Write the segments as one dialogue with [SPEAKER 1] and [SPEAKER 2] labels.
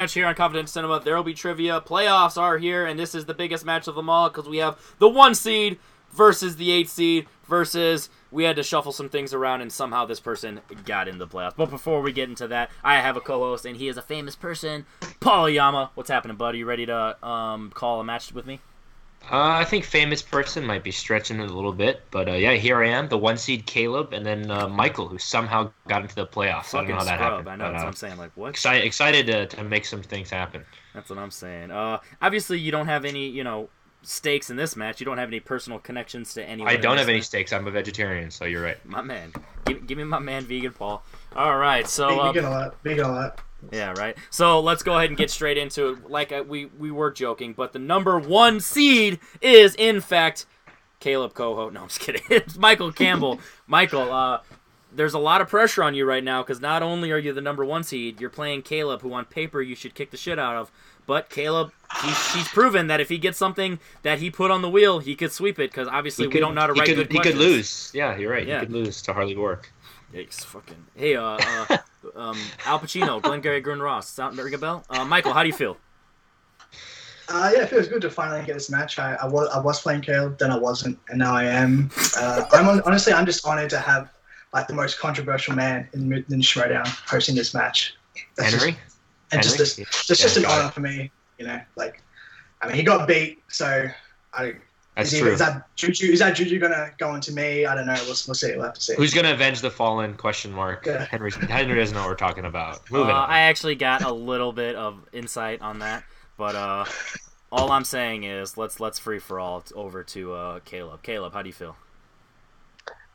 [SPEAKER 1] sandwich here on Confident Cinema. There will be trivia. Playoffs are here, and this is the biggest match of them all because we have the 1 seed versus the 8 seed versus we had to shuffle some things around, and somehow this person got in the playoffs. But before we get into that, I have a co-host, and he is a famous person, Paul Yama. What's happening, buddy? You ready to call a match with me?
[SPEAKER 2] I think famous person might be stretching it a little bit, but yeah, here I am, the 1 seed Kaleb, and then Michael, who somehow got into the playoffs. I don't know how that happened.
[SPEAKER 1] I know, that's what I'm saying. Like, what?
[SPEAKER 2] Excited to make some things happen.
[SPEAKER 1] That's what I'm saying. Obviously, you don't have any, stakes in this match. You don't have any personal connections to anyone.
[SPEAKER 2] I don't have any stakes. I'm a vegetarian, so you're right.
[SPEAKER 1] My man. Give me my man, Vegan Paul. All right, so...
[SPEAKER 3] Vegan a lot.
[SPEAKER 1] Yeah, right. So let's go ahead and get straight into it. Like we were joking, but the number 1 seed is, in fact, Kaleb Coho. No, I'm just kidding. It's Michael Campbell. Michael, there's a lot of pressure on you right now because not only are you the number 1 seed, you're playing Kaleb, who on paper you should kick the shit out of. But Kaleb, he's proven that if he gets something that he put on the wheel, he could sweep it because obviously we don't know how to write good questions.
[SPEAKER 2] He could lose. Yeah, you're right. Yeah. He could lose to Harley Work.
[SPEAKER 1] Yikes, fucking. Hey, Al Pacino, Glengarry Glen Ross. Sound ring a bell? Michael, how do you feel?
[SPEAKER 3] Yeah, it feels good to finally get this match. I was playing Kaleb, then I wasn't, and now I am. Honestly, I'm just honored to have like the most controversial man in Schmoedown hosting this match.
[SPEAKER 2] Henry?
[SPEAKER 3] Just an honor for me, he got beat, so
[SPEAKER 2] That's true.
[SPEAKER 3] Is that Juju gonna go into me? I don't know. We'll see. We'll have to see.
[SPEAKER 2] Who's gonna avenge the fallen? ?
[SPEAKER 3] Yeah.
[SPEAKER 2] Henry doesn't know what we're talking about. Moving on.
[SPEAKER 1] I actually got a little bit of insight on that, but all I'm saying is let's free for all over to Kaleb. Kaleb, how do you feel?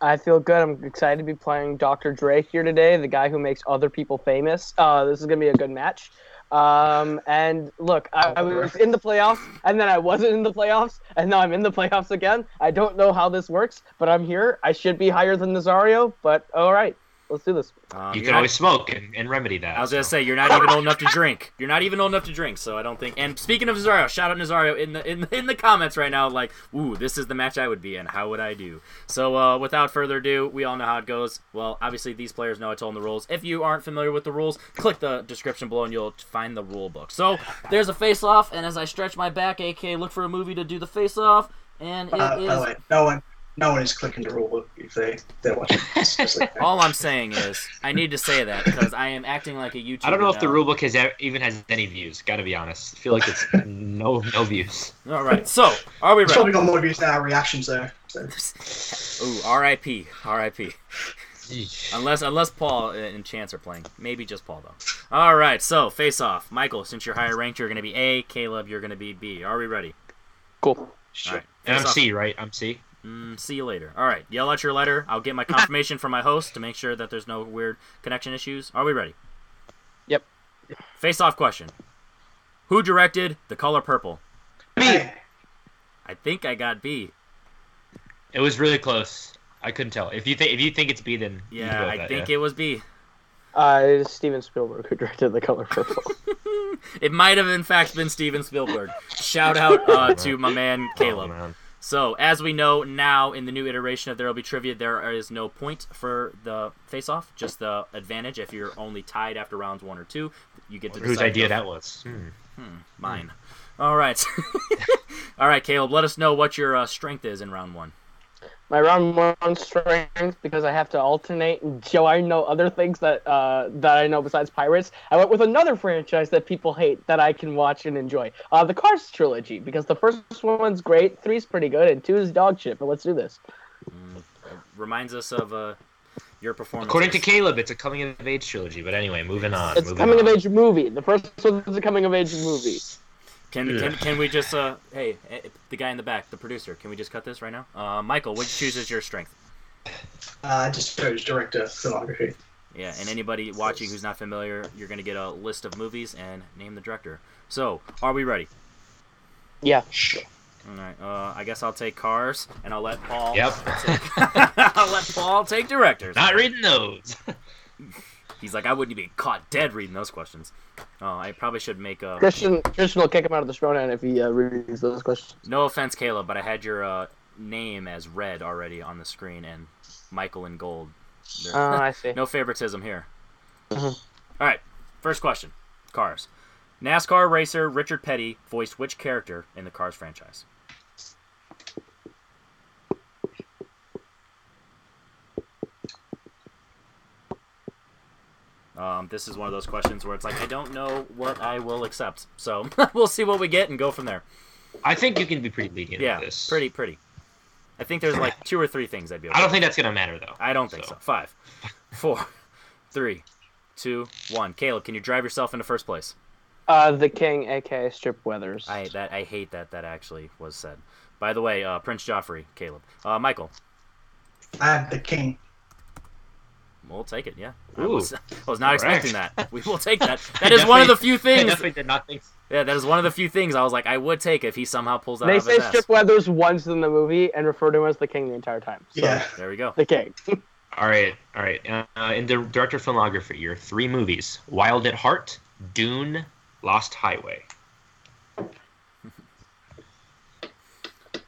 [SPEAKER 4] I feel good. I'm excited to be playing Dr. Dre here today, the guy who makes other people famous. This is going to be a good match. And look, I was in the playoffs, and then I wasn't in the playoffs, and now I'm in the playoffs again. I don't know how this works, but I'm here. I should be higher than Nazario, but all right. Let's do this.
[SPEAKER 2] You can always smoke and remedy that.
[SPEAKER 1] I was going to say, you're not even old enough to drink. You're not even old enough to drink, so I don't think... And speaking of Nazario, shout out Nazario in the comments right now, like, ooh, this is the match I would be in. How would I do? So without further ado, we all know how it goes. Well, obviously, these players know I told them the rules. If you aren't familiar with the rules, click the description below and you'll find the rule book. So there's a face-off, and as I stretch my back, a.k.a. look for a movie to do the face-off, and it is...
[SPEAKER 3] By the way, no one is clicking the rule book if they're watching this.
[SPEAKER 1] All I'm saying is, I need to say that because I am acting like a YouTuber.
[SPEAKER 2] I don't know if
[SPEAKER 1] now.
[SPEAKER 2] the rule book even has any views. Gotta be honest. I feel like it's no views.
[SPEAKER 1] All right, so are we ready?
[SPEAKER 3] It's probably got more views than our reactions there. So.
[SPEAKER 1] Ooh, R.I.P. Unless Paul and Chance are playing. Maybe just Paul, though. All right, so face off. Michael, since you're higher ranked, you're going to be A. Kaleb, you're going to be B. Are we ready?
[SPEAKER 4] Cool.
[SPEAKER 1] All right.
[SPEAKER 2] And I'm C, right? I'm C.
[SPEAKER 1] See you later. All right, yell out your letter. I'll get my confirmation from my host to make sure that there's no weird connection issues. Are we ready?
[SPEAKER 4] Yep.
[SPEAKER 1] Face-off question. Who directed The Color Purple?
[SPEAKER 2] B.
[SPEAKER 1] I think I got B.
[SPEAKER 2] It was really close. I couldn't tell. If you think it's B, then
[SPEAKER 1] yeah, I think it was B.
[SPEAKER 4] It is Steven Spielberg who directed The Color Purple.
[SPEAKER 1] It might have in fact been Steven Spielberg. Shout out to my man Kaleb.
[SPEAKER 2] Man.
[SPEAKER 1] So, as we know now in the new iteration of There Will Be Trivia, there is no point for the face-off, just the advantage. If you're only tied after rounds 1 or 2, you get to decide.
[SPEAKER 2] Whose idea that was?
[SPEAKER 1] Mine. All right. All right, Kaleb, let us know what your strength is in round 1.
[SPEAKER 4] My round 1 strength, because I have to alternate and show I know other things that I know besides Pirates, I went with another franchise that people hate that I can watch and enjoy. The Cars trilogy, because the first one's great, 3's pretty good, and 2 is dog shit, but let's do this.
[SPEAKER 1] Reminds us of your performance.
[SPEAKER 2] According to Kaleb, it's a coming-of-age trilogy, but anyway, moving on.
[SPEAKER 4] It's a coming-of-age movie. The first one's a coming-of-age movie.
[SPEAKER 1] Can we just hey, the guy in the back, the producer, can we just cut this right now? Michael, which chooses your strength?
[SPEAKER 3] I just chose director filmography.
[SPEAKER 1] Yeah, and anybody watching who's not familiar, you're going to get a list of movies and name the director. So, are we ready?
[SPEAKER 4] Yeah.
[SPEAKER 1] All right. I guess I'll take Cars, and I'll let Paul.
[SPEAKER 2] Yep.
[SPEAKER 1] I'll let Paul take directors.
[SPEAKER 2] Not reading those.
[SPEAKER 1] He's like, I wouldn't be caught dead reading those questions. Oh, I probably should make a...
[SPEAKER 4] Christian will kick him out of the Schmoedown if he reads those questions.
[SPEAKER 1] No offense, Kaleb, but I had your name as red already on the screen, and Michael in gold.
[SPEAKER 4] I see.
[SPEAKER 1] No favoritism here.
[SPEAKER 4] Mm-hmm.
[SPEAKER 1] All right, first question. Cars. NASCAR racer Richard Petty voiced which character in the Cars franchise? This is one of those questions where it's like, I don't know what I will accept. So we'll see what we get and go from there.
[SPEAKER 2] I think you can be pretty lenient with this.
[SPEAKER 1] Pretty. I think there's like 2 or 3 things I'd be okay
[SPEAKER 2] I don't
[SPEAKER 1] with.
[SPEAKER 2] think that's going to matter, though.
[SPEAKER 1] I don't think so. 5, 4, 3, 2, 1. Caleb, can you drive yourself into first place?
[SPEAKER 4] The King, a.k.a. Strip Weathers.
[SPEAKER 1] I hate that actually was said. By the way, Prince Joffrey, Caleb. Michael.
[SPEAKER 3] I have the King.
[SPEAKER 1] We'll take it, yeah.
[SPEAKER 2] Ooh,
[SPEAKER 1] I was not expecting that. We will take that.
[SPEAKER 2] I
[SPEAKER 1] That is one of the few
[SPEAKER 2] I
[SPEAKER 1] things.
[SPEAKER 2] definitely did not think so.
[SPEAKER 1] Yeah, that is one of the few things I was like, I would take if he somehow pulls that out
[SPEAKER 4] They
[SPEAKER 1] of his
[SPEAKER 4] say
[SPEAKER 1] ass.
[SPEAKER 4] Strip Weathers once in the movie and refer to him as the King the entire time. So,
[SPEAKER 3] Yeah.
[SPEAKER 1] There we go.
[SPEAKER 4] The King.
[SPEAKER 2] All right. In the director filmography, your 3 movies: Wild at Heart, Dune, Lost Highway.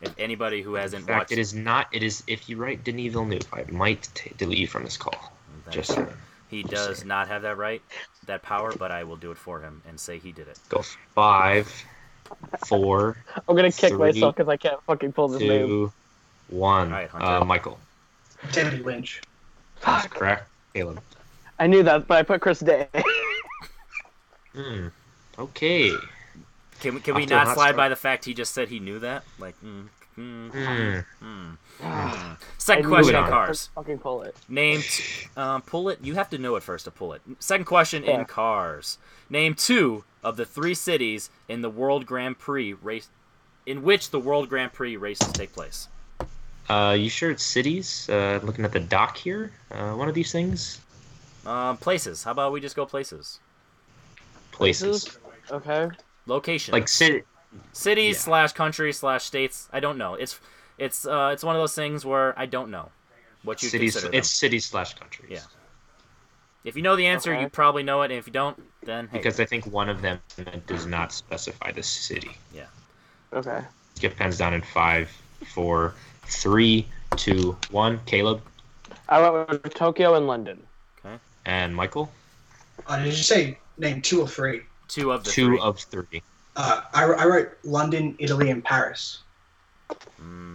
[SPEAKER 1] If anybody who hasn't
[SPEAKER 2] In fact,
[SPEAKER 1] watched,
[SPEAKER 2] it is not. It is if you write Denis Villeneuve, I might delete you from this call. Just saying.
[SPEAKER 1] he does not have that right, that power, but I will do it for him and say he did it.
[SPEAKER 2] Go 5, 4,
[SPEAKER 4] I'm gonna kick
[SPEAKER 2] 3,
[SPEAKER 4] myself because I can't fucking pull this name.
[SPEAKER 2] 2, 1.
[SPEAKER 1] All right, Hunter.
[SPEAKER 2] Michael.
[SPEAKER 3] David Lynch.
[SPEAKER 2] That's correct. Caleb.
[SPEAKER 4] I knew that, but I put Chris Day.
[SPEAKER 2] Okay.
[SPEAKER 1] Can we
[SPEAKER 2] Off to a
[SPEAKER 1] not
[SPEAKER 2] hot
[SPEAKER 1] slide
[SPEAKER 2] start.
[SPEAKER 1] by the fact he just said he knew that? Like, Second
[SPEAKER 4] I knew
[SPEAKER 1] question
[SPEAKER 2] it.
[SPEAKER 1] in Cars.
[SPEAKER 4] Fucking pull it.
[SPEAKER 1] Name, pull it. You have to know it first to pull it. Second question in
[SPEAKER 4] Yeah.
[SPEAKER 1] Cars. Name 2 of the 3 cities in the World Grand Prix race, in which the World Grand Prix races take place.
[SPEAKER 2] You sure it's cities? Looking at the dock here. One of these things.
[SPEAKER 1] Places. How about we just go places?
[SPEAKER 2] Places.
[SPEAKER 4] Okay.
[SPEAKER 1] Location.
[SPEAKER 2] Like city.
[SPEAKER 1] Cities
[SPEAKER 2] Yeah.
[SPEAKER 1] / countries / states. I don't know. It's one of those things where I don't know what you
[SPEAKER 2] Cities.
[SPEAKER 1] consider them.
[SPEAKER 2] It's cities / countries.
[SPEAKER 1] Yeah. If you know the answer,
[SPEAKER 4] Okay.
[SPEAKER 1] you probably know it, and if you don't, then hey.
[SPEAKER 2] Because I think one of them does not specify the city.
[SPEAKER 4] Okay.
[SPEAKER 2] Skip pens down in 5, 4, 3, 2, 1. Caleb
[SPEAKER 4] I went with Tokyo and London.
[SPEAKER 2] and Michael.
[SPEAKER 3] Did you say name 2 or 3?
[SPEAKER 1] 2 of the
[SPEAKER 2] 2
[SPEAKER 1] 3.
[SPEAKER 2] of 3.
[SPEAKER 3] I wrote London, Italy, and Paris.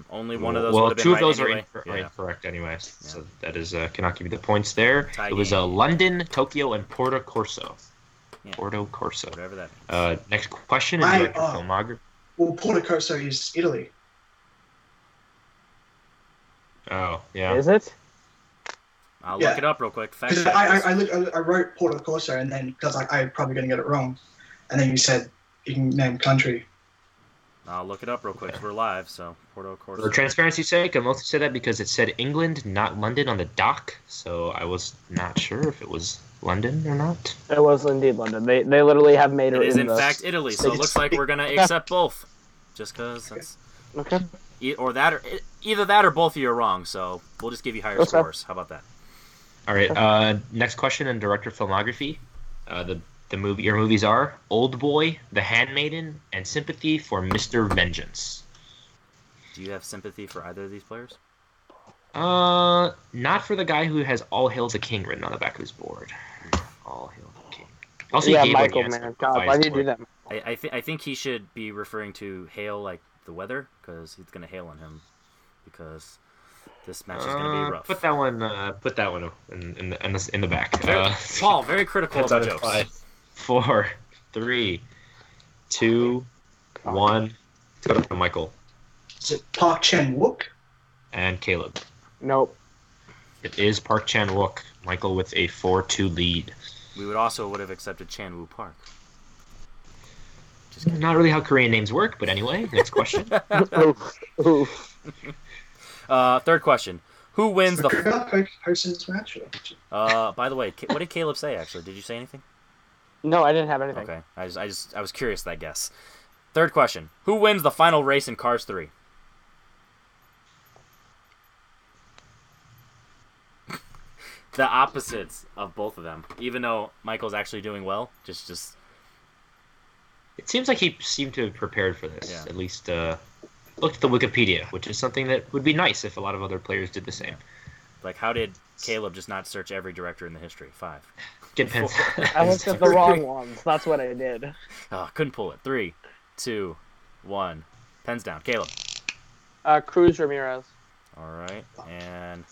[SPEAKER 1] Only one of those
[SPEAKER 2] Well,
[SPEAKER 1] would have been
[SPEAKER 2] 2 of
[SPEAKER 1] right
[SPEAKER 2] those
[SPEAKER 1] anyway.
[SPEAKER 2] are incorrect anyway. So that is cannot give you the points there.
[SPEAKER 1] Tie
[SPEAKER 2] It was
[SPEAKER 1] game.
[SPEAKER 2] London, Tokyo, and Porto Corso.
[SPEAKER 1] Yeah.
[SPEAKER 2] Porto Corso.
[SPEAKER 1] Whatever that means.
[SPEAKER 2] Next question in
[SPEAKER 3] I-
[SPEAKER 2] director filmography.
[SPEAKER 3] Well, Porto Corso is Italy.
[SPEAKER 2] Oh, yeah.
[SPEAKER 4] Is it?
[SPEAKER 1] I'll
[SPEAKER 3] yeah.
[SPEAKER 1] look it up real quick. Fact
[SPEAKER 3] Because
[SPEAKER 1] check this.
[SPEAKER 3] I wrote Porto Corso, and then because I'm probably going to get it wrong, and then you said you can name country.
[SPEAKER 1] I'll look it up real quick. We're live, so Porto Corso.
[SPEAKER 2] For transparency's sake, I mostly said that because it said England, not London, on the dock. So I was not sure if it was London or not.
[SPEAKER 4] It was indeed London. They literally have made it
[SPEAKER 1] It is
[SPEAKER 4] in
[SPEAKER 1] in
[SPEAKER 4] the...
[SPEAKER 1] fact Italy, so it looks like we're gonna accept both. Just because that's
[SPEAKER 4] Okay.
[SPEAKER 1] either that or both of you are wrong. So we'll just give you higher
[SPEAKER 4] Okay.
[SPEAKER 1] scores. How about that?
[SPEAKER 2] All right. Next question in director filmography. Your movies are Old Boy, The Handmaiden, and Sympathy for Mr. Vengeance.
[SPEAKER 1] Do you have sympathy for either of these players?
[SPEAKER 2] Not for the guy who has All Hail the King written on the back of his board. All Hail the King. Also,
[SPEAKER 4] Yeah,
[SPEAKER 2] he gave away
[SPEAKER 4] Michael,
[SPEAKER 2] the answer
[SPEAKER 4] man. God,
[SPEAKER 2] by
[SPEAKER 4] why
[SPEAKER 2] his
[SPEAKER 4] did you do
[SPEAKER 2] board.
[SPEAKER 4] that?
[SPEAKER 1] I think he should be referring to hail like the weather because he's gonna hail on him because this match is gonna be rough.
[SPEAKER 2] Put that one in the back.
[SPEAKER 1] Paul, very critical of our jokes.
[SPEAKER 2] 5, 4, 3, 2, 1. Let's go to Michael
[SPEAKER 3] Is it Park Chan-wook?
[SPEAKER 2] and Caleb.
[SPEAKER 4] Nope.
[SPEAKER 2] It is Park Chan-wook. Michael with a 4-2 lead.
[SPEAKER 1] We would have accepted Chan-woo Park.
[SPEAKER 2] Not really how Korean names work, but anyway. Next question.
[SPEAKER 4] Oof.
[SPEAKER 1] Third question. Who wins the?
[SPEAKER 3] Hosting this match? Or?
[SPEAKER 1] By the way, what did Caleb say? Actually, did you say anything?
[SPEAKER 4] No, I didn't have anything.
[SPEAKER 1] Okay, I was curious that guess. Third question. Who wins the final race in Cars 3? The opposites of both of them. Even though Michael's actually doing well, just
[SPEAKER 2] It seems like he seemed to have prepared for this.
[SPEAKER 1] Yeah.
[SPEAKER 2] At least looked at the Wikipedia, which is something that would be nice if a lot of other players did the same.
[SPEAKER 1] Like, how did Caleb just not search every director in the history? 5.
[SPEAKER 2] Get pens.
[SPEAKER 4] I looked at the wrong ones. That's what I did.
[SPEAKER 1] Oh, couldn't pull it. 3, 2, 1. Pens down. Caleb.
[SPEAKER 4] Cruz Ramirez.
[SPEAKER 1] All right, and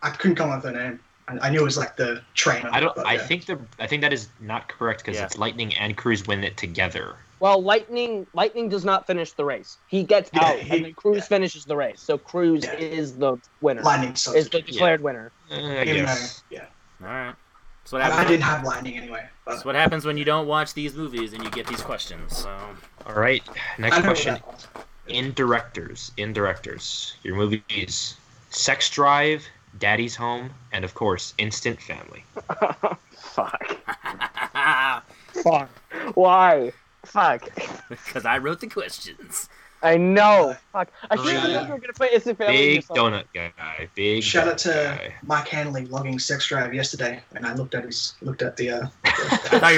[SPEAKER 3] I couldn't come up with a name. I knew it was like the trainer.
[SPEAKER 2] I think that is not correct because it's Lightning and Cruz win it together.
[SPEAKER 4] Well, Lightning does not finish the race. He gets out, and then Cruz finishes the race. So Cruz is the winner.
[SPEAKER 3] Lightning
[SPEAKER 4] is the declared winner.
[SPEAKER 2] I guess.
[SPEAKER 1] All right. So what
[SPEAKER 3] I didn't have Lightning anyway.
[SPEAKER 1] That's what happens when you don't watch these movies and you get these questions. So.
[SPEAKER 2] All right. Next question. In directors, your movies: Sex Drive, Daddy's Home, and of course, Instant Family.
[SPEAKER 4] Fuck. Fuck. Why? Fuck.
[SPEAKER 1] Because I wrote the questions.
[SPEAKER 4] I know. Fuck. I should have known you were gonna play Instant Family.
[SPEAKER 2] Big donut guy. Big.
[SPEAKER 3] Shout out to Mike Hanley logging Sex Drive yesterday, and I looked at the.
[SPEAKER 1] I thought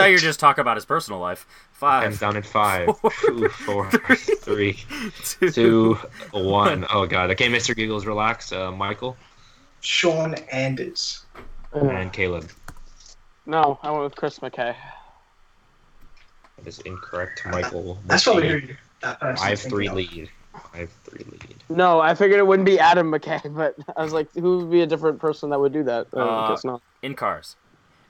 [SPEAKER 1] you were just talking about his personal life. 5.
[SPEAKER 2] Pens down at 5. 4, 3, 2, 1. Oh god. Okay, Mr. Giggles, relax. Michael.
[SPEAKER 3] Sean Anders.
[SPEAKER 2] And Caleb.
[SPEAKER 4] No, I went with Chris McKay.
[SPEAKER 2] That is incorrect, Michael.
[SPEAKER 3] That's probably who that person.
[SPEAKER 2] 5-3 lead. 5-3 lead.
[SPEAKER 4] No, I figured it wouldn't be Adam McKay, but I was like, who would be a different person that would do that? I guess not.
[SPEAKER 1] In Cars.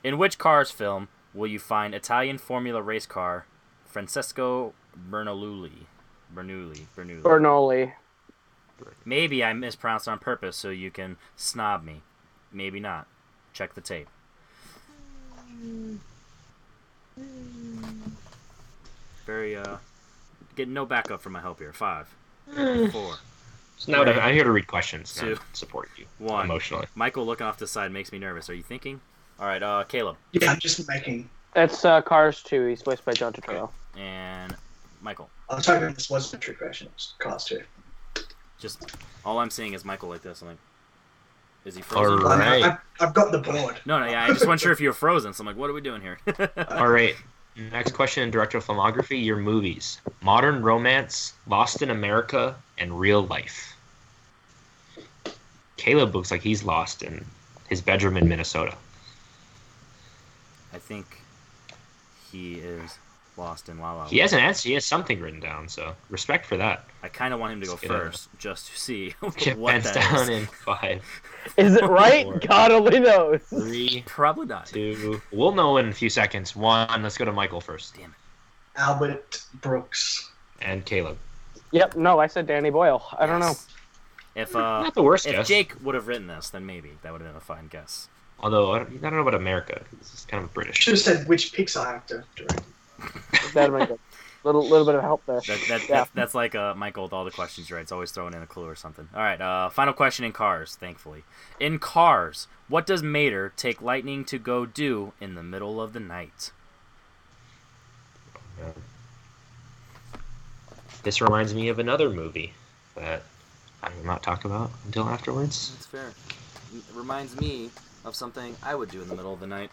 [SPEAKER 1] In which Cars film will you find Italian Formula race car Francesco Bernoulli?
[SPEAKER 4] Bernoulli.
[SPEAKER 1] Maybe I mispronounced on purpose so you can snob me. Maybe not. Check the tape. Very, getting no backup for my help here. 5, 4.
[SPEAKER 2] So now I'm here to read questions,
[SPEAKER 1] 2,
[SPEAKER 2] not support you
[SPEAKER 1] 1.
[SPEAKER 2] Emotionally.
[SPEAKER 1] Michael looking off the side makes me nervous. Are you thinking? All right, Caleb.
[SPEAKER 3] Yeah, I'm just making.
[SPEAKER 4] It's Cars 2. He's voiced by John Turturro.
[SPEAKER 1] And Michael.
[SPEAKER 3] I was hoping this wasn't a trick question. It was Cars 2.
[SPEAKER 1] Just all I'm seeing is Michael like this. I'm like, is he frozen?
[SPEAKER 2] All right.
[SPEAKER 3] I've got the board.
[SPEAKER 1] No, yeah, I just wasn't sure if you were frozen. So I'm like, what are we doing here?
[SPEAKER 2] All right. Next question in director filmography: your movies: Modern Romance, Lost in America, and Real Life. Caleb looks like he's lost in his bedroom in Minnesota.
[SPEAKER 1] I think he is lost in La La Land.
[SPEAKER 2] He has an answer. He has something written down, so respect for that.
[SPEAKER 1] I kind of want him to go first, just to see
[SPEAKER 2] Get
[SPEAKER 1] what
[SPEAKER 2] pens
[SPEAKER 1] that
[SPEAKER 2] down
[SPEAKER 1] is.
[SPEAKER 2] in 5.
[SPEAKER 4] Is it right?
[SPEAKER 2] 4,
[SPEAKER 4] God only knows.
[SPEAKER 2] 3,
[SPEAKER 1] Probably not.
[SPEAKER 2] 2. We'll know in a few seconds. 1. Let's go to Michael first.
[SPEAKER 1] Damn it.
[SPEAKER 3] Albert Brooks.
[SPEAKER 2] And Caleb.
[SPEAKER 4] Yep. No, I said Danny Boyle. I don't know.
[SPEAKER 1] If
[SPEAKER 2] Not the worst
[SPEAKER 1] if
[SPEAKER 2] guess.
[SPEAKER 1] Jake would have written this, then maybe that would have been a fine guess.
[SPEAKER 2] Although I don't know about America. This is kind of British.
[SPEAKER 3] Should have said which Pixar actor directed.
[SPEAKER 4] That'd make a little bit of help there.
[SPEAKER 1] That's like Michael with all the questions, right? It's always throwing in a clue or something. All right, final question in Cars, thankfully. In Cars, what does Mater take Lightning to go do in the middle of the night?
[SPEAKER 2] This reminds me of another movie that I will not talk about until afterwards.
[SPEAKER 1] That's fair. It reminds me of something I would do in the middle of the night.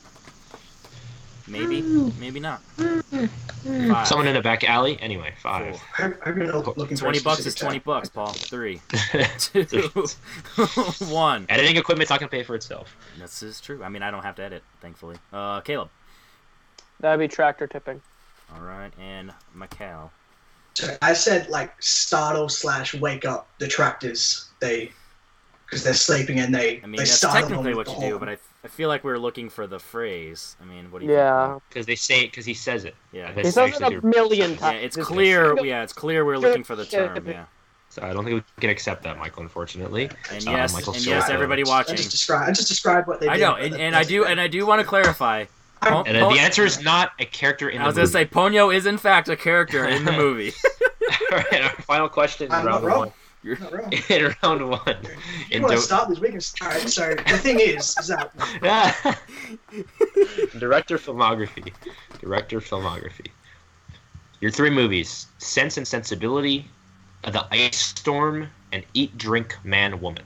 [SPEAKER 1] Maybe, maybe not. 5.
[SPEAKER 2] Someone in a back alley. Anyway, 5.
[SPEAKER 1] 4.
[SPEAKER 3] I'm looking for
[SPEAKER 1] $20 is $20, Paul. 3, 2, 1.
[SPEAKER 2] Editing equipment's not gonna pay for itself.
[SPEAKER 1] This is true. I mean, I don't have to edit, thankfully. Caleb.
[SPEAKER 4] That'd be tractor tipping.
[SPEAKER 1] All right, and Macau.
[SPEAKER 3] So I said like startle/wake up the tractors. Because they're sleeping and they.
[SPEAKER 1] I mean,
[SPEAKER 3] they
[SPEAKER 1] that's
[SPEAKER 3] startle
[SPEAKER 1] technically
[SPEAKER 3] them
[SPEAKER 1] what
[SPEAKER 3] with
[SPEAKER 1] you
[SPEAKER 3] the
[SPEAKER 1] do,
[SPEAKER 3] horn.
[SPEAKER 1] but I feel like we were looking for the phrase. I mean, what do you
[SPEAKER 4] Yeah.
[SPEAKER 1] think?
[SPEAKER 2] Because they say it. Because he says it.
[SPEAKER 1] Yeah.
[SPEAKER 2] That's
[SPEAKER 4] He says it
[SPEAKER 2] actually
[SPEAKER 4] a million
[SPEAKER 1] Yeah,
[SPEAKER 4] times.
[SPEAKER 1] it's clear. Yeah, it's clear we're looking for the term. Yeah.
[SPEAKER 2] So I don't think we can accept that, Michael. Unfortunately.
[SPEAKER 1] And
[SPEAKER 2] Michael
[SPEAKER 1] yes,
[SPEAKER 2] Sorrell.
[SPEAKER 1] everybody
[SPEAKER 3] I
[SPEAKER 1] watching.
[SPEAKER 3] just described what they did.
[SPEAKER 1] I know,
[SPEAKER 3] but
[SPEAKER 1] and I do want to clarify.
[SPEAKER 2] And the answer is not a character in
[SPEAKER 1] I
[SPEAKER 2] the
[SPEAKER 1] was
[SPEAKER 2] movie.
[SPEAKER 1] gonna say Ponyo is in fact a character in the movie.
[SPEAKER 2] All right, our final question in
[SPEAKER 3] I'm
[SPEAKER 2] round
[SPEAKER 3] not wrong.
[SPEAKER 2] 1.
[SPEAKER 3] You're not wrong.
[SPEAKER 2] In round 1.
[SPEAKER 3] You want to start this? We can start. So the thing is that
[SPEAKER 2] Director filmography. Your 3 movies: Sense and Sensibility, The Ice Storm, and Eat, Drink, Man, Woman.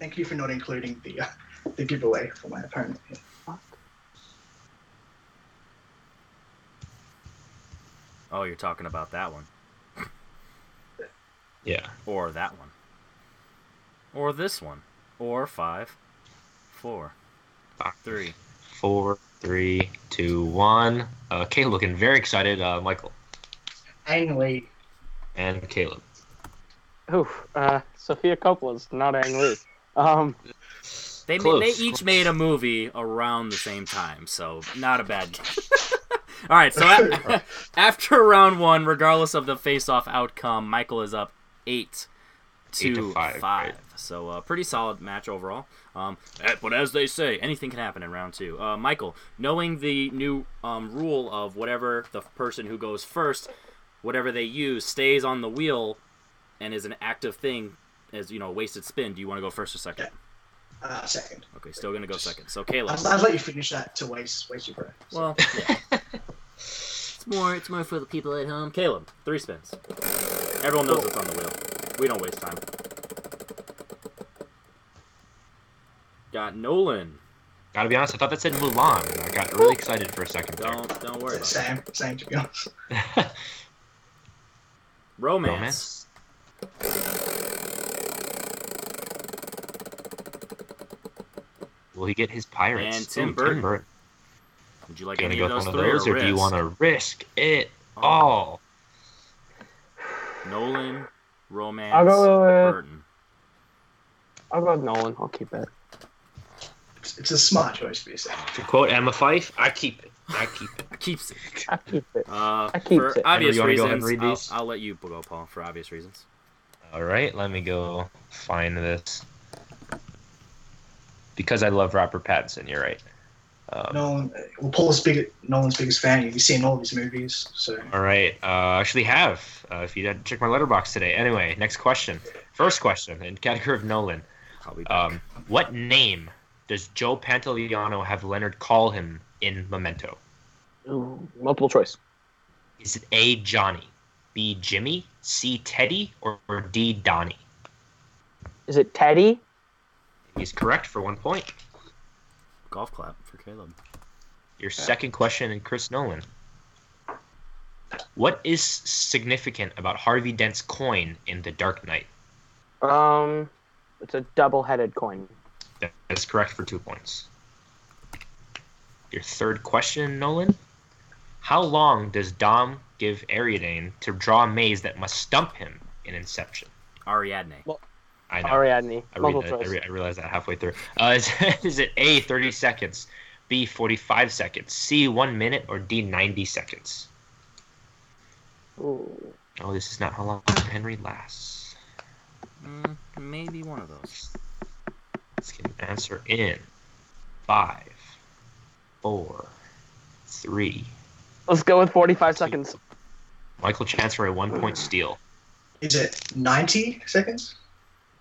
[SPEAKER 3] thank you for not including the giveaway for my opponent. Here.
[SPEAKER 1] Oh, you're talking about that one
[SPEAKER 2] Yeah.
[SPEAKER 1] or that one? or this one, or 5, 4, 3.
[SPEAKER 2] 4, 3, 2, 1. Caleb looking very excited. Michael.
[SPEAKER 3] Ang Lee.
[SPEAKER 2] And Caleb.
[SPEAKER 4] Oof. Sophia Coppola's not Ang Lee.
[SPEAKER 1] They each made a movie around the same time, so not a bad guess. All right, so after round 1, regardless of the face-off outcome, Michael is up 8-5.
[SPEAKER 2] Right.
[SPEAKER 1] So pretty solid match overall. But as they say, anything can happen in round 2. Michael, knowing the new rule of whatever the person who goes first, whatever they use stays on the wheel and is an active thing, as wasted spin. Do you want to go first or second?
[SPEAKER 3] Yeah. Second.
[SPEAKER 1] Okay, still gonna go second. So Caleb.
[SPEAKER 3] I'll let you finish that to waste your breath. So.
[SPEAKER 1] Well, yeah. It's more for the people at home. Caleb, 3 spins. Everyone knows what's on the wheel. We don't waste time. Got Nolan.
[SPEAKER 2] Gotta be honest, I thought that said Mulan, and I got really excited for a second there.
[SPEAKER 1] Don't worry about it.
[SPEAKER 3] Same to be honest.
[SPEAKER 1] Romance.
[SPEAKER 2] Will he get his pirates?
[SPEAKER 1] And Tim Burton. Would you like any of those 3
[SPEAKER 2] or do you want to risk it all?
[SPEAKER 1] Nolan, Romance,
[SPEAKER 4] I'll go with
[SPEAKER 1] Burton.
[SPEAKER 4] I'll go with Nolan. I'll keep it.
[SPEAKER 3] It's a smart choice for yourself.
[SPEAKER 2] To quote Emma Fife, I keep it. I keep it.
[SPEAKER 1] I keeps it.
[SPEAKER 4] I keep it.
[SPEAKER 1] For obvious
[SPEAKER 2] you wanna go ahead
[SPEAKER 1] reasons,
[SPEAKER 2] and read these?
[SPEAKER 1] I'll let you go, Paul, for obvious reasons.
[SPEAKER 2] All right, let me go find this. Because I love Robert Pattinson, you're right.
[SPEAKER 3] Nolan's biggest fan. You've seen all of his movies, so.
[SPEAKER 2] All right, actually have. If you didn't check my letterbox today. Anyway, next question. First question in category of Nolan.
[SPEAKER 1] I'll be back.
[SPEAKER 2] What name does Joe Pantoliano have Leonard call him in Memento?
[SPEAKER 4] Ooh, multiple choice.
[SPEAKER 2] Is it A, Johnny, B, Jimmy, C, Teddy, or D, Donnie?
[SPEAKER 4] Is it Teddy?
[SPEAKER 2] He's correct for 1 point.
[SPEAKER 1] Golf clap for Caleb.
[SPEAKER 2] Your second question in Chris Nolan. What is significant about Harvey Dent's coin in The Dark Knight?
[SPEAKER 4] It's a double-headed coin.
[SPEAKER 2] That is correct for 2 points. Your third question, Nolan. How long does Dom give Ariadne to draw a maze that must stump him in Inception?
[SPEAKER 1] Ariadne.
[SPEAKER 4] Well,
[SPEAKER 2] I know.
[SPEAKER 4] Ariadne.
[SPEAKER 2] I
[SPEAKER 4] Multiple choice.
[SPEAKER 2] realized that halfway through. Is it A, 30 seconds, B, 45 seconds, C, 1 minute, or D, 90 seconds?
[SPEAKER 4] Ooh.
[SPEAKER 2] Oh, this is not how long Henry lasts.
[SPEAKER 1] Maybe one of those.
[SPEAKER 2] Let's get an answer in 5, 4, 3.
[SPEAKER 4] Let's go with 45 seconds.
[SPEAKER 2] Michael Chance for a 1 point steal.
[SPEAKER 3] Is it 90 seconds?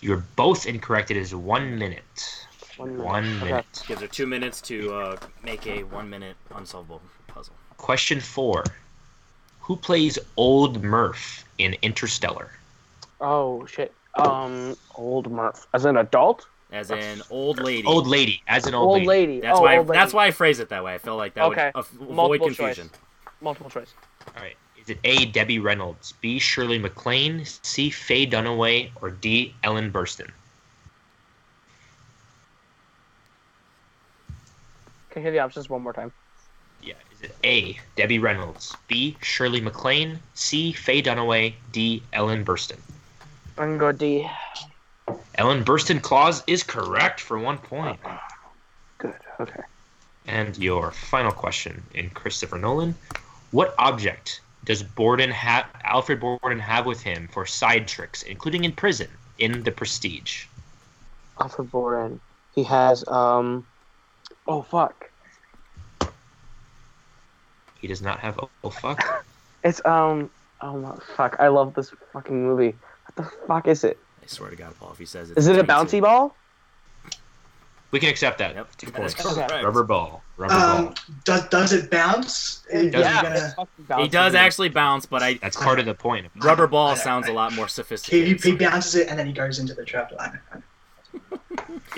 [SPEAKER 2] You're both incorrect. It is 1 minute.
[SPEAKER 4] 1 minute.
[SPEAKER 2] 1 minute.
[SPEAKER 1] Gives her 2 minutes to make a 1 minute unsolvable puzzle.
[SPEAKER 2] Question 4. Who plays Old Murph in Interstellar?
[SPEAKER 4] Oh, shit. Old Murph. As an adult?
[SPEAKER 1] As in old lady.
[SPEAKER 2] Old lady. As an
[SPEAKER 4] Old lady.
[SPEAKER 1] That's
[SPEAKER 4] old
[SPEAKER 1] why.
[SPEAKER 4] lady.
[SPEAKER 1] That's why I phrase it that way. I feel like that
[SPEAKER 4] Okay.
[SPEAKER 1] would avoid
[SPEAKER 4] Multiple
[SPEAKER 1] confusion.
[SPEAKER 4] choice. Multiple choice.
[SPEAKER 2] All right. Is it A, Debbie Reynolds, B, Shirley MacLaine, C, Faye Dunaway, or D, Ellen Burstyn?
[SPEAKER 4] Can you hear the options one more time?
[SPEAKER 2] Yeah. Is it A, Debbie Reynolds, B, Shirley MacLaine, C, Faye Dunaway, D, Ellen Burstyn?
[SPEAKER 4] I'm going to go D.
[SPEAKER 2] Ellen Burstyn Claus is correct for 1 point.
[SPEAKER 4] Good. Okay.
[SPEAKER 2] And your final question in Christopher Nolan. What object does Alfred Borden have with him for side tricks, including in prison, in The Prestige?
[SPEAKER 4] Alfred Borden. He has, oh, fuck.
[SPEAKER 2] He does not have oh fuck.
[SPEAKER 4] It's, oh, no, fuck. I love this fucking movie. What the fuck is it?
[SPEAKER 1] I swear to God, Paul, if he says it.
[SPEAKER 4] Is it a bouncy ball?
[SPEAKER 2] We can accept that.
[SPEAKER 1] Yep.
[SPEAKER 2] 2 points.
[SPEAKER 4] Okay.
[SPEAKER 2] Rubber ball. Rubber ball.
[SPEAKER 3] Does it bounce?
[SPEAKER 4] Yeah.
[SPEAKER 1] He does actually bounce, but
[SPEAKER 2] That's part of the point.
[SPEAKER 1] rubber ball sounds a lot more sophisticated.
[SPEAKER 3] He bounces it and then he goes into the trap line.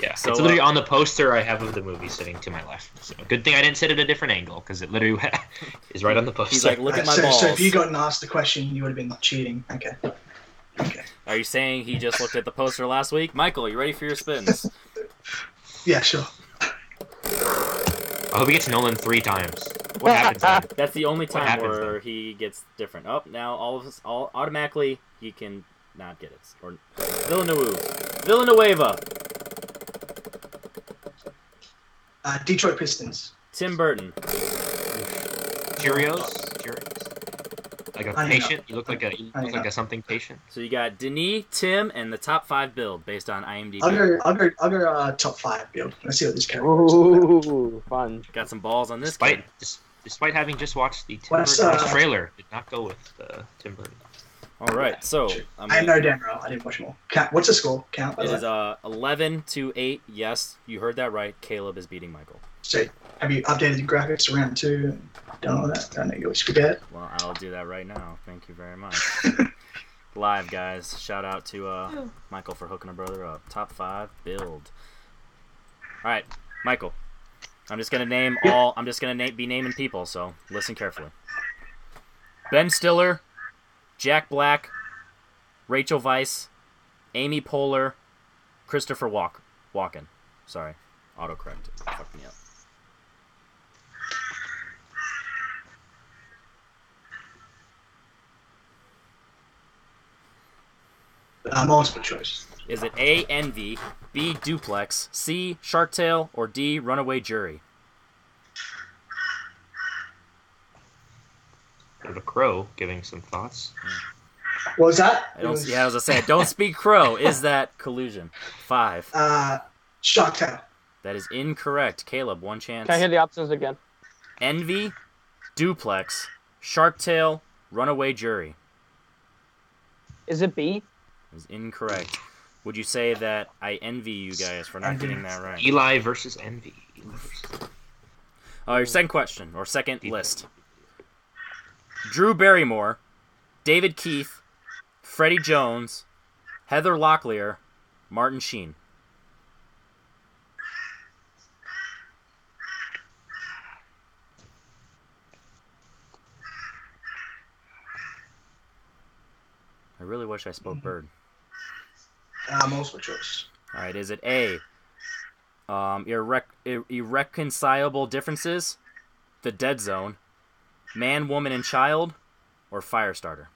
[SPEAKER 2] Yeah.
[SPEAKER 1] So,
[SPEAKER 2] it's literally on the poster I have of the movie sitting to my left. So good thing I didn't sit at a different angle because it literally is right on the poster.
[SPEAKER 1] He's like, look at my
[SPEAKER 3] so
[SPEAKER 1] balls.
[SPEAKER 3] if you gotten asked the question, you would have been cheating. Okay.
[SPEAKER 1] All Are you saying he just looked at the poster last week? Michael, you ready for your spins?
[SPEAKER 3] Yeah, sure.
[SPEAKER 2] I hope he gets Nolan 3 times. What happens then?
[SPEAKER 1] That's the only time
[SPEAKER 2] happens
[SPEAKER 1] where
[SPEAKER 2] then?
[SPEAKER 1] he gets different. Oh, now all automatically he can not get it. Or Villanueva.
[SPEAKER 3] Detroit Pistons.
[SPEAKER 1] Tim Burton.
[SPEAKER 2] Cheerios? Like a
[SPEAKER 3] I know.
[SPEAKER 2] patient? You look like a something patient?
[SPEAKER 1] So you got Denis, Tim, and the top 5 build based on IMDb.
[SPEAKER 3] I'll go top 5 build. Let's see what this character is.
[SPEAKER 4] Ooh, fun.
[SPEAKER 1] Got some balls on this kid.
[SPEAKER 2] Despite having just watched the Tim
[SPEAKER 3] What's,
[SPEAKER 2] Burton trailer, did not go with Tim Burton.
[SPEAKER 1] All right, so
[SPEAKER 3] I know damn well. I didn't watch more. What's the score? Count.
[SPEAKER 1] It is 11-8. Yes, you heard that right. Caleb is beating Michael.
[SPEAKER 3] So, have you updated the graphics around 2? Done all that? I know you always forget.
[SPEAKER 1] Well, I'll do that right now. Thank you very much. Live, guys. Shout out to Michael for hooking a brother up. Top 5 build. All right, Michael. I'm just gonna name all. I'm just gonna be naming people. So listen carefully. Ben Stiller, Jack Black, Rachel Weisz, Amy Poehler, Christopher Walken. Sorry, autocorrect fucked me up.
[SPEAKER 3] Multiple choice.
[SPEAKER 1] Is it A, Envy, B, Duplex, C, Shark Tale, or D, Runaway Jury?
[SPEAKER 2] There's a crow giving some thoughts.
[SPEAKER 3] What was that?
[SPEAKER 1] I was gonna say, don't speak crow. Is that collusion? 5.
[SPEAKER 3] Shark Tale.
[SPEAKER 1] That is incorrect. Caleb, one chance.
[SPEAKER 4] Can I hear the options again?
[SPEAKER 1] Envy, Duplex, Shark Tale, Runaway Jury.
[SPEAKER 4] Is it B?
[SPEAKER 1] Is incorrect. Would you say that I envy you guys for not getting that right?
[SPEAKER 2] Eli versus Envy.
[SPEAKER 1] Your second question, or second list. Drew Barrymore, David Keith, Freddie Jones, Heather Locklear, Martin Sheen. I really wish I spoke bird.
[SPEAKER 3] Multiple choice.
[SPEAKER 1] All right, is it A, Irreconcilable Differences, The Dead Zone, Man, Woman, and Child, or Firestarter?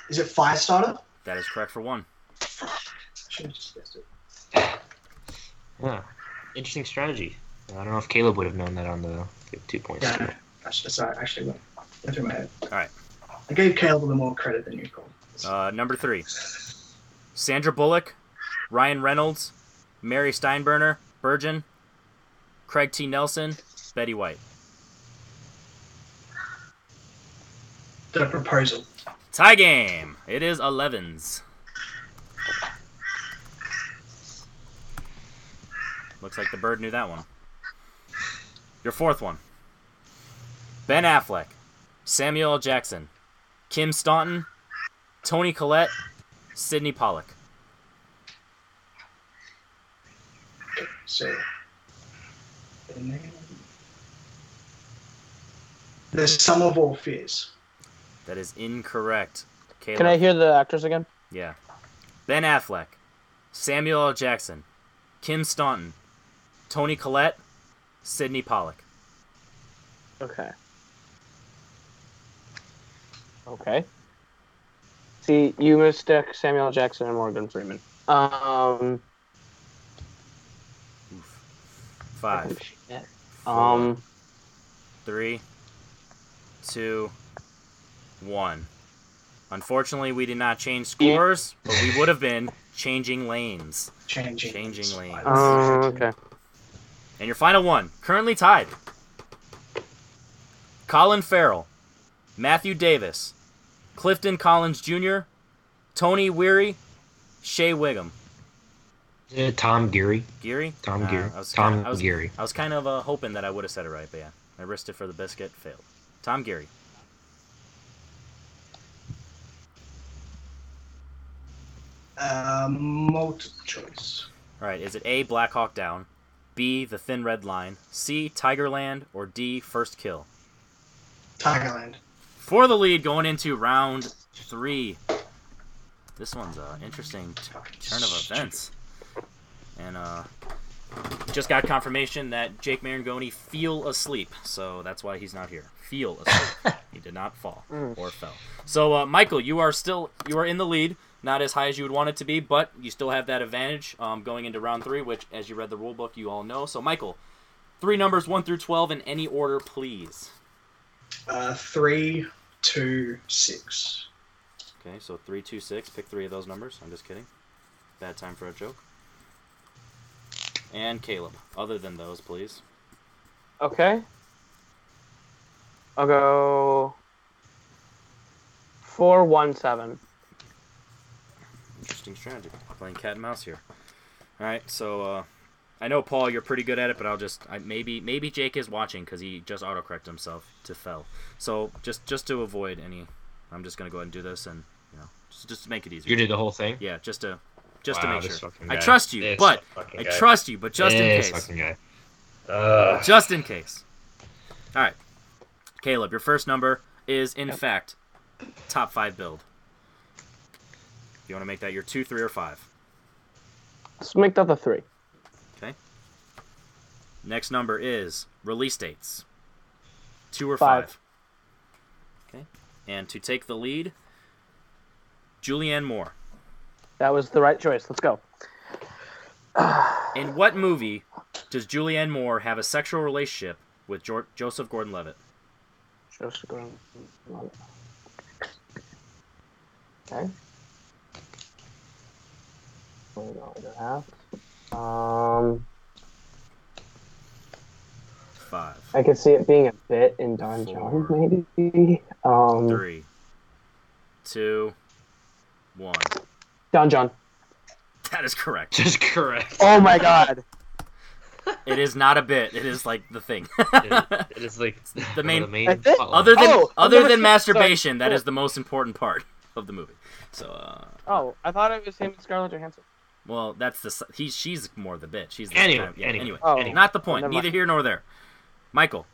[SPEAKER 3] Is it Firestarter?
[SPEAKER 1] That is correct for 1.
[SPEAKER 3] Should have just guessed it.
[SPEAKER 2] Yeah. Interesting strategy. I don't know if Caleb would have known that on the 2 points.
[SPEAKER 3] Yeah, no. That's actually went through my head.
[SPEAKER 1] All right.
[SPEAKER 3] I gave Caleb a little more credit than you, Cole.
[SPEAKER 1] Number 3. Sandra Bullock, Ryan Reynolds, Mary Steinbrenner, Virgin, Craig T. Nelson, Betty White.
[SPEAKER 3] The Proposal.
[SPEAKER 1] Tie game. It is 11s. Looks like the bird knew that one. Your fourth one. Ben Affleck, Samuel L. Jackson, Kim Staunton, Toni Collette, Sidney Pollack.
[SPEAKER 3] So, The Sum of All Fears.
[SPEAKER 1] That is incorrect. Caleb.
[SPEAKER 4] Can I hear the actors again?
[SPEAKER 1] Yeah. Ben Affleck, Samuel L. Jackson, Kim Staunton, Toni Collette, Sidney Pollack.
[SPEAKER 4] Okay. Okay. See, you mistook Samuel L. Jackson and Morgan Freeman.
[SPEAKER 1] 5. 4, 3, 2, 1. Unfortunately, we did not change scores, but we would have been changing lanes. Changing lanes.
[SPEAKER 4] Okay.
[SPEAKER 1] And your final one, currently tied. Colin Farrell, Matthew Davis, Clifton Collins Jr., Tony Weary, Shea Wiggum.
[SPEAKER 2] Tom Geary.
[SPEAKER 1] Geary?
[SPEAKER 2] Tom Geary. Geary.
[SPEAKER 1] I was kind of hoping that I would have said it right, but yeah. I risked it for the biscuit, failed. Tom Geary.
[SPEAKER 3] Multiple choice.
[SPEAKER 1] All right, is it A, Black Hawk Down, B, The Thin Red Line, C, Tigerland, or D, First Kill?
[SPEAKER 3] Tigerland.
[SPEAKER 1] For the lead going into round 3. This one's an interesting turn of events. And just got confirmation that Jake Marangoni fell asleep, so that's why he's not here. Fell asleep. He did not fall or fell. So, Michael, you are in the lead. Not as high as you would want it to be, but you still have that advantage going into round 3, which, as you read the rule book, you all know. So, Michael, 3 numbers 1 through 12 in any order, please.
[SPEAKER 3] 3, 2, 6.
[SPEAKER 1] Okay, so 3, 2, 6. Pick 3 of those numbers. I'm just kidding. Bad time for a joke. And Kaleb. Other than those, please.
[SPEAKER 4] Okay. I'll go 4, 1, 7.
[SPEAKER 1] Interesting strategy. Playing cat and mouse here. All right, so I know, Paul, you're pretty good at it, but maybe Jake is watching because he just autocorrected himself to fell. So just to avoid any, I'm just gonna go ahead and do this, and just to make it easier.
[SPEAKER 2] You did the whole thing?
[SPEAKER 1] Yeah, just to make sure.
[SPEAKER 2] I
[SPEAKER 1] trust you, but just in case. Just in case. All right, Kaleb, your first number is in fact top 5 build. You want to make that your 2, 3, or 5?
[SPEAKER 4] Let's make that the 3.
[SPEAKER 1] Okay. Next number is release dates. 2 or 5? Okay. And to take the lead, Julianne Moore.
[SPEAKER 4] That was the right choice. Let's go.
[SPEAKER 1] In what movie does Julianne Moore have a sexual relationship with Joseph Gordon-Levitt?
[SPEAKER 4] Joseph Gordon-Levitt. Okay. No, I don't have.
[SPEAKER 1] 5.
[SPEAKER 4] I could see it being a bit in Don John, maybe.
[SPEAKER 1] 3, 2, 1.
[SPEAKER 4] Don John.
[SPEAKER 1] That is correct.
[SPEAKER 2] Just correct.
[SPEAKER 4] Oh my god.
[SPEAKER 1] It is not a bit. It is like the thing.
[SPEAKER 2] It is like
[SPEAKER 1] the main
[SPEAKER 2] plotline.
[SPEAKER 1] Other than masturbation, that is the most important part of the movie. So.
[SPEAKER 4] I thought it was him and Scarlett Johansson.
[SPEAKER 1] Well, that's she's more the bit. She's the
[SPEAKER 2] anyway.
[SPEAKER 1] Not the point. Neither here nor there. Michael,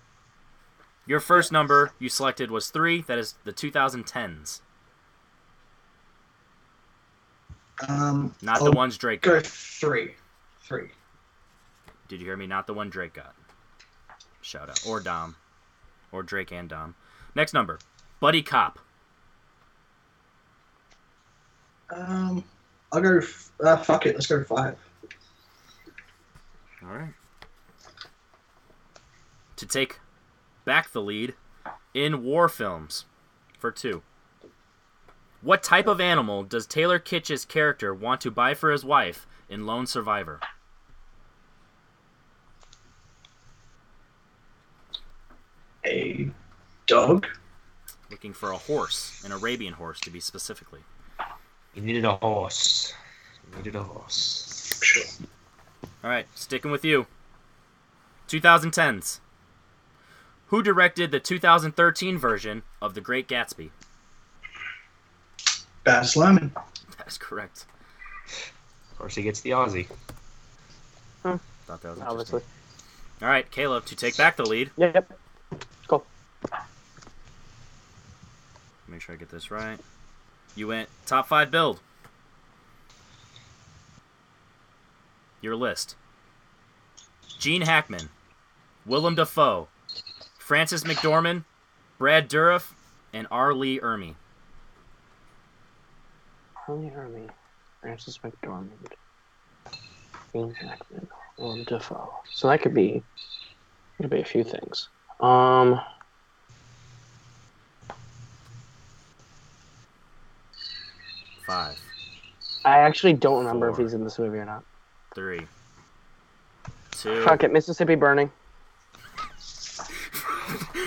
[SPEAKER 1] your first number you selected was 3. That is the 2010s. Not the ones Drake got.
[SPEAKER 3] Go 3. 3.
[SPEAKER 1] Did you hear me? Not the one Drake got. Shout out. Or Dom. Or Drake and Dom. Next number. Buddy Cop.
[SPEAKER 3] I'll go. Fuck it. Let's go 5.
[SPEAKER 1] All right. To take back the lead in war films for 2. What type of animal does Taylor Kitsch's character want to buy for his wife in Lone Survivor?
[SPEAKER 3] A dog.
[SPEAKER 1] Looking for a horse, an Arabian horse to be specifically.
[SPEAKER 2] You needed a horse.
[SPEAKER 3] Sure.
[SPEAKER 1] All right, sticking with you. 2010s. Who directed the 2013 version of The Great Gatsby?
[SPEAKER 3] Baz Luhrmann.
[SPEAKER 1] That is correct.
[SPEAKER 2] Of course, he gets the Aussie.
[SPEAKER 1] Thought that was interesting.
[SPEAKER 4] Obviously.
[SPEAKER 1] All right, Kaleb, to take back the lead.
[SPEAKER 4] Yep. Cool.
[SPEAKER 1] Make sure I get this right. You went top 5 build. Your list. Gene Hackman, Willem Dafoe, Frances McDormand, Brad Dourif, and R. Lee Ermey.
[SPEAKER 4] R. Lee Ermey, Frances McDormand, Gene Hackman, Willem Dafoe. So that could be a few things.
[SPEAKER 1] 5,
[SPEAKER 4] I actually don't remember
[SPEAKER 1] 4,
[SPEAKER 4] if he's in this movie or not.
[SPEAKER 1] 3, 2.
[SPEAKER 4] Fuck it, Mississippi Burning.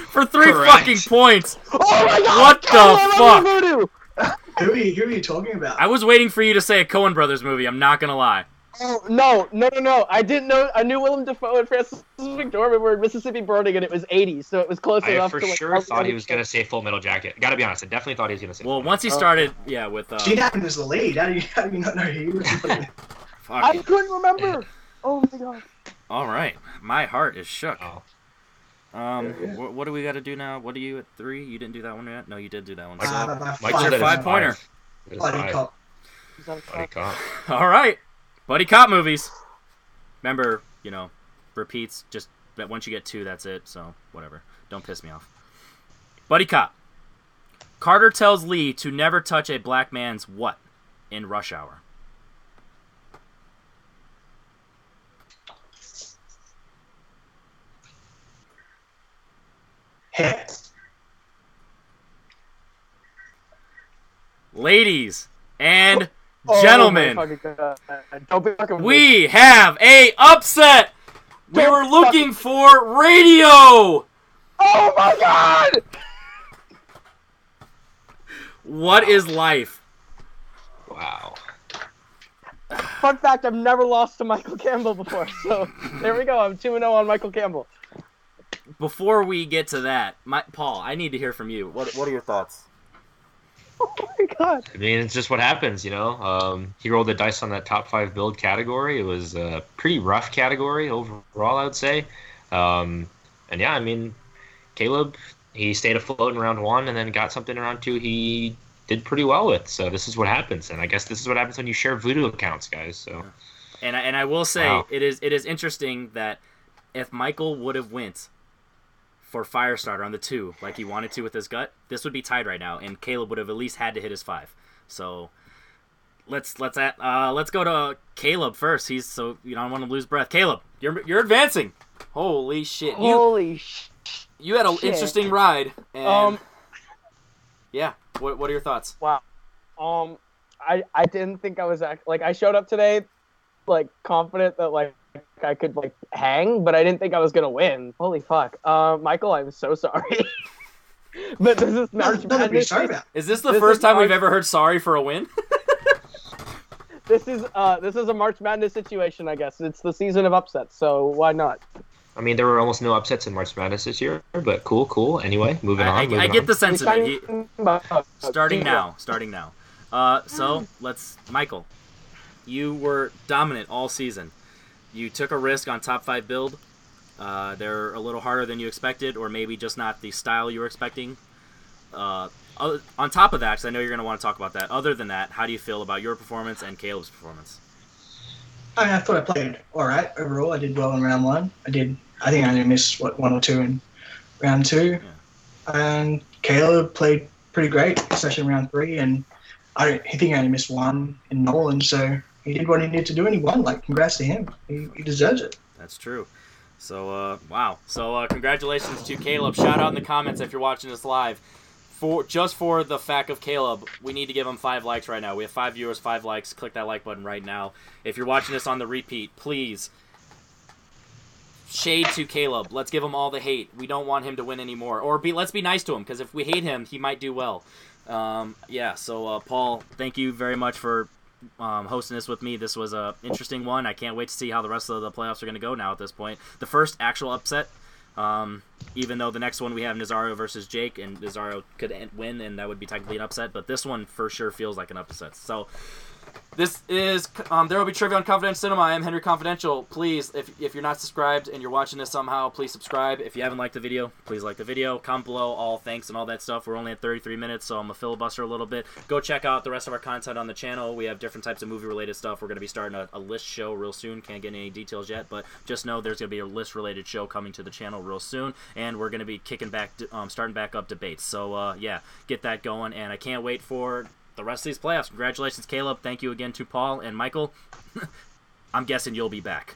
[SPEAKER 1] For 3
[SPEAKER 2] Correct.
[SPEAKER 1] fucking points.
[SPEAKER 4] Oh my god!
[SPEAKER 1] What the fuck?
[SPEAKER 3] Who are you talking about?
[SPEAKER 1] I was waiting for you to say a Coen Brothers movie. I'm not gonna lie.
[SPEAKER 4] Oh no! I didn't know. I knew Willem Dafoe and Frances McDormand were in Mississippi Burning, and it was '80s, so it was close
[SPEAKER 2] I
[SPEAKER 4] enough.
[SPEAKER 2] for
[SPEAKER 4] to, like,
[SPEAKER 2] sure thought he was going to say Full Metal Jacket. Gotta be honest, I definitely thought he was going to say.
[SPEAKER 1] Well, once he started, with.
[SPEAKER 3] Gene Hackman was the lead. How do you not know he was?
[SPEAKER 1] Fuck.
[SPEAKER 4] I couldn't remember. Oh my god!
[SPEAKER 1] All right, my heart is shook.
[SPEAKER 2] Oh.
[SPEAKER 1] What do we got to do now? What are you at 3? You didn't do that one yet? No, you did do that one.
[SPEAKER 3] Michael
[SPEAKER 1] What's your 5-pointer?
[SPEAKER 3] Buddy Cop.
[SPEAKER 2] Buddy cop.
[SPEAKER 1] All right. Buddy cop movies. Remember, repeats. Just once you get 2, that's it. So, whatever. Don't piss me off. Buddy cop. Carter tells Lee to never touch a black man's what in Rush Hour?
[SPEAKER 3] Hair.
[SPEAKER 1] Ladies and gentlemen,
[SPEAKER 4] Oh my fucking God. Don't be fucking
[SPEAKER 1] we have a upset. We were looking for radio.
[SPEAKER 4] Oh my God!
[SPEAKER 1] What is life?
[SPEAKER 2] Wow.
[SPEAKER 4] Fun fact: I've never lost to Michael Campbell before. So there we go. I'm 2-0 on Michael Campbell.
[SPEAKER 1] Before we get to that, Paul, I need to hear from you. What are your thoughts?
[SPEAKER 4] Oh my God!
[SPEAKER 2] I mean, it's just what happens, He rolled the dice on that top 5 build category. It was a pretty rough category overall, I would say. And yeah, I mean, Kaleb, he stayed afloat in round 1 and then got something in round 2 he did pretty well with. So this is what happens. And I guess this is what happens when you share voodoo accounts, guys. So.
[SPEAKER 1] And I will say,
[SPEAKER 2] Wow.
[SPEAKER 1] it is interesting that if Michael would have went for Firestarter on the 2, like he wanted to with his gut, this would be tied right now, and Kaleb would have at least had to hit his 5. So let's go to Kaleb first. He's so you don't want to lose breath. Kaleb, you're advancing. Holy shit! You had an interesting ride. And, yeah. What are your thoughts?
[SPEAKER 4] Wow. I didn't think I was I showed up today, confident that I could hang, but I didn't think I was gonna win. Holy fuck. Michael, I'm so sorry. But this is March
[SPEAKER 3] Nothing to be
[SPEAKER 4] Madness.
[SPEAKER 3] sorry about.
[SPEAKER 1] Is this the first time we've ever heard sorry for a win?
[SPEAKER 4] This is a March Madness situation, I guess. It's the season of upsets, so why not?
[SPEAKER 2] I mean, there were almost no upsets in March Madness this year, but cool. Anyway, moving on.
[SPEAKER 1] I get the sentiment. Starting
[SPEAKER 4] now.
[SPEAKER 1] now. So Michael, you were dominant all season. You took a risk on top 5 build. They're a little harder than you expected, or maybe just not the style you were expecting. On top of that, because I know you're going to want to talk about that, other than that, how do you feel about your performance and Kaleb's performance?
[SPEAKER 3] I thought I played all right overall. I did well in round 1. I think I only missed 1 or 2 in round 2.
[SPEAKER 1] Yeah.
[SPEAKER 3] And Kaleb played pretty great, especially in round 3. And I think I only missed 1 in Nolan, so he did what he needed to do and he won. Congrats to him. He deserves it.
[SPEAKER 1] That's true. So, wow. So, congratulations to Kaleb. Shout out in the comments if you're watching this live. Just for the fact of Kaleb, we need to give him 5 likes right now. We have 5 viewers, 5 likes. Click that like button right now. If you're watching this on the repeat, please shade to Kaleb. Let's give him all the hate. We don't want him to win anymore. Or let's be nice to him, because if we hate him, he might do well. So Paul, thank you very much for hosting this with me. This was an interesting one. I can't wait to see how the rest of the playoffs are going to go now at this point. The first actual upset, even though the next one we have Nazario versus Jake, and Nazario could win, and that would be technically an upset, but this one for sure feels like an upset. So this is there will be trivia on Confidential Cinema. I am Henry Confidential. Please, if you're not subscribed and you're watching this somehow, please subscribe. If you haven't liked the video, please like the video. Comment below all thanks and all that stuff. We're only at 33 minutes, so I'm a filibuster a little bit. Go check out the rest of our content on the channel. We have different types of movie-related stuff. We're going to be starting a list show real soon. Can't get any details yet, but just know there's going to be a list-related show coming to the channel real soon, and we're going to be starting back up debates. So, yeah, get that going, and I can't wait for the rest of these playoffs. Congratulations, Kaleb. Thank you again to Paul and Michael. I'm guessing you'll be back.